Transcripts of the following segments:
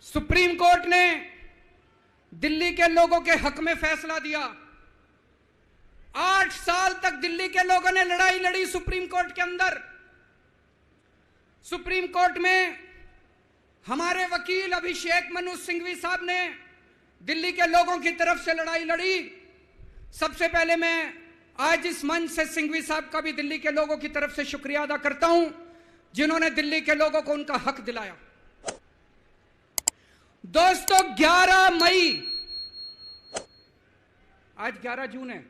Supreme court ने दिल्ली के लोगों के हक में फैसला दिया। 8 साल तक दिल्ली के लोगों ने लड़ाई लड़ी सुप्रीम कोर्ट के अंदर। सुप्रीम कोर्ट में हमारे वकील अभिषेक मनु सिंघवी साहब ने दिल्ली के लोगों की तरफ से लड़ाई लड़ी। सबसे पहले मैं आज इस मंच से सिंघवी साहब का भी दिल्ली के लोगों की तरफ से शुक्रिया अदा करता हूं, जिन्होंने दिल्ली के लोगों को उनका हक दिलाया। दोस्तों, 11 मई, आज 11 जून है,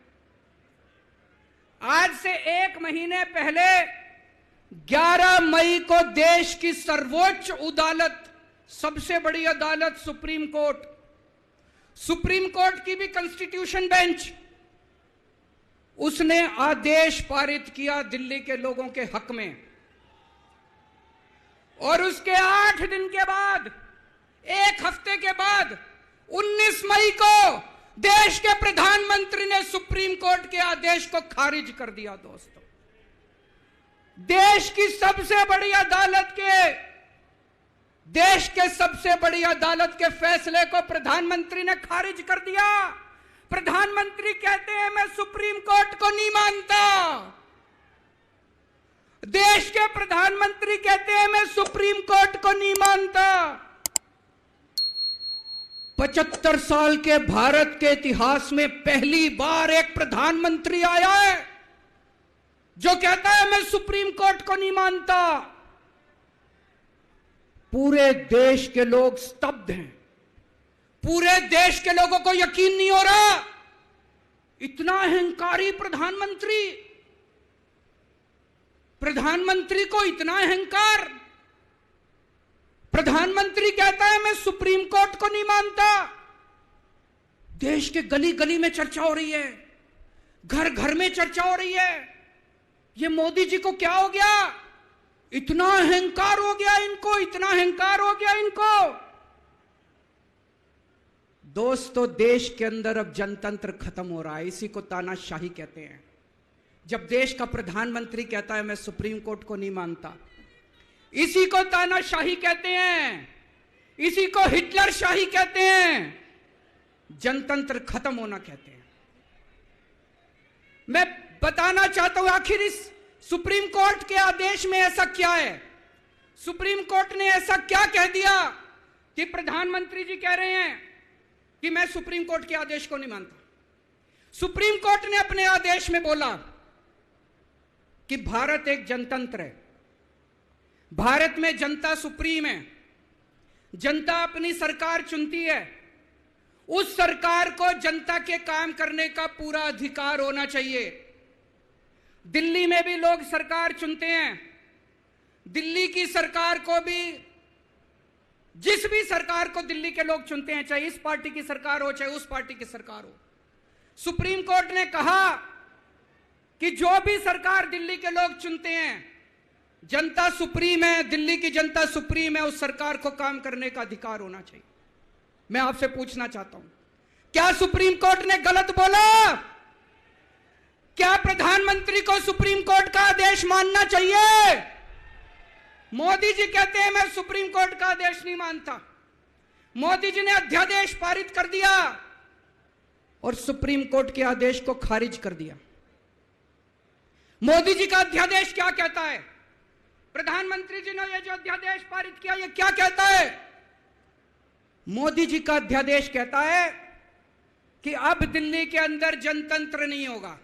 आज से 1 महीने पहले 11 मई को देश की सर्वोच्च अदालत, सबसे बड़ी अदालत सुप्रीम कोर्ट की भी कॉन्स्टिट्यूशन बेंच, उसने आदेश पारित किया दिल्ली के लोगों के हक में। और उसके 8 दिन के बाद, 1 हफ्ते के बाद 19 मई को देश के प्रधानमंत्री ने सुप्रीम कोर्ट के आदेश को खारिज कर दिया। दोस्तों, देश की सबसे बड़ी अदालत के फैसले को प्रधानमंत्री ने खारिज कर दिया। प्रधानमंत्री कहते हैं मैं सुप्रीम कोर्ट को नहीं मानता। देश के प्रधानमंत्री कहते हैं मैं सुप्रीम कोर्ट को नहीं मानता। 75 साल के भारत के इतिहास में पहली बार एक प्रधानमंत्री आया है जो कहता है मैं सुप्रीम कोर्ट को नहीं मानता। पूरे देश के लोग स्तब्ध हैं। पूरे देश के लोगों को यकीन नहीं हो रहा। इतना अहंकारी प्रधानमंत्री को इतना अहंकार। प्रधानमंत्री कहता है मैं सुप्रीम कोर्ट को नहीं मानता। देश के गली गली में चर्चा हो रही है, घर घर में चर्चा हो रही है। ये मोदी जी को क्या हो गया? इतना अहंकार हो गया इनको, इतना अहंकार हो गया इनको। दोस्तों, देश के अंदर अब जनतंत्र खत्म हो रहा है। इसी को तानाशाही कहते हैं। जब देश का प्रधानमंत्री कहता है मैं सुप्रीम कोर्ट को नहीं मानता, इसी को तानाशाही कहते हैं, इसी को हिटलर शाही कहते हैं, जनतंत्र खत्म होना कहते हैं। मैं बताना चाहता हूं आखिर इस सुप्रीम कोर्ट के आदेश में ऐसा क्या है। सुप्रीम कोर्ट ने ऐसा क्या कह दिया कि प्रधानमंत्री जी कह रहे हैं कि मैं सुप्रीम कोर्ट के आदेश को नहीं मानता। सुप्रीम कोर्ट ने अपने आदेश में बोला कि भारत एक जनतंत्र है, भारत में जनता सुप्रीम है, जनता अपनी सरकार चुनती है, उस सरकार को जनता के काम करने का पूरा अधिकार होना चाहिए। दिल्ली में भी लोग सरकार चुनते हैं। दिल्ली की सरकार को भी, जिस भी सरकार को दिल्ली के लोग चुनते हैं, चाहे इस पार्टी की सरकार हो चाहे उस पार्टी की सरकार हो, सुप्रीम कोर्ट ने कहा कि जो भी सरकार दिल्ली के लोग चुनते हैं, जनता सुप्रीम है, दिल्ली की जनता सुप्रीम है, उस सरकार को काम करने का अधिकार होना चाहिए। मैं आपसे पूछना चाहता हूं, क्या सुप्रीम कोर्ट ने गलत बोला? क्या प्रधानमंत्री को सुप्रीम कोर्ट का आदेश मानना चाहिए? मोदी जी कहते हैं मैं सुप्रीम कोर्ट का आदेश नहीं मानता। मोदी जी ने अध्यादेश पारित कर दिया और सुप्रीम कोर्ट के आदेश को खारिज कर दिया। मोदी जी का अध्यादेश क्या कहता है? प्रधानमंत्री जी ने यह जो अध्यादेश पारित किया, यह क्या कहता है? मोदी जी का अध्यादेश कहता है कि अब दिल्ली के अंदर जनतंत्र नहीं होगा,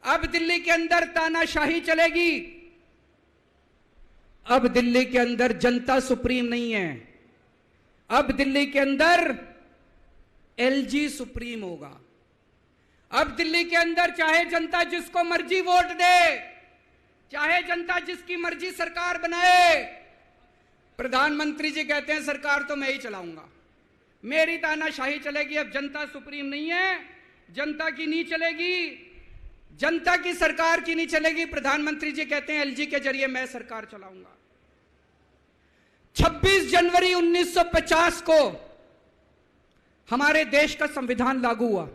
अब दिल्ली के अंदर तानाशाही चलेगी, अब दिल्ली के अंदर जनता सुप्रीम नहीं है, अब दिल्ली के अंदर एलजी सुप्रीम होगा। अब दिल्ली के अंदर चाहे जनता जिसको मर्जी वोट दे, चाहे जनता जिसकी मर्जी सरकार बनाए, प्रधानमंत्री जी कहते हैं सरकार तो मैं ही चलाऊंगा, मेरी तानाशाही चलेगी। अब जनता सुप्रीम नहीं है, जनता की नहीं चलेगी, जनता की सरकार की नहीं चलेगी। प्रधानमंत्री जी कहते हैं एलजी के जरिए मैं सरकार चलाऊंगा। 26 जनवरी 1950 को हमारे देश का संविधान लागू हुआ।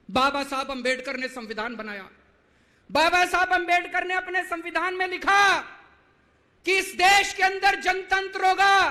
बाबा साहब अंबेडकर ने संविधान बनाया। बाबा साहब अंबेडकर ने अपने संविधान में लिखा कि इस देश के अंदर जनतंत्र होगा,